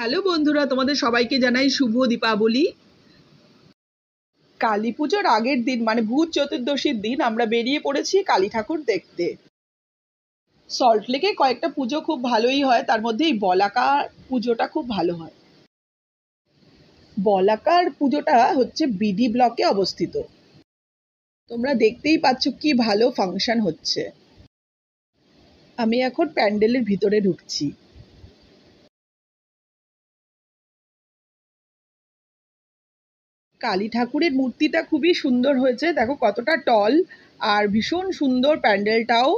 Hello বন্ধুরা, তোমাদের সবাইকে জানাই শুভ দীপাবলি। কালী পুজোর আগের দিন মানে ভূত চতুর্দশীর দিন আমরা বেরিয়ে পড়েছি কালী ঠাকুর দেখতে। সল্টলেকে কয়েকটা পুজো খুব ভালোই হয়, তার মধ্যে এই বলাকার পুজোটা খুব ভালো হয়। বলাকার পুজোটা হচ্ছে বিডি ব্লকে অবস্থিত। তোমরা দেখতেই পাচ্ছ কি ভালো ফাংশন হচ্ছে। আমি এখন প্যান্ডেলের ভিতরে ঢুকছি। কালী ঠাকুরের মূর্তিটা খুবই সুন্দর হয়েছে, দেখো কতটা টল, আর ভীষণ সুন্দর প্যান্ডেলটাও।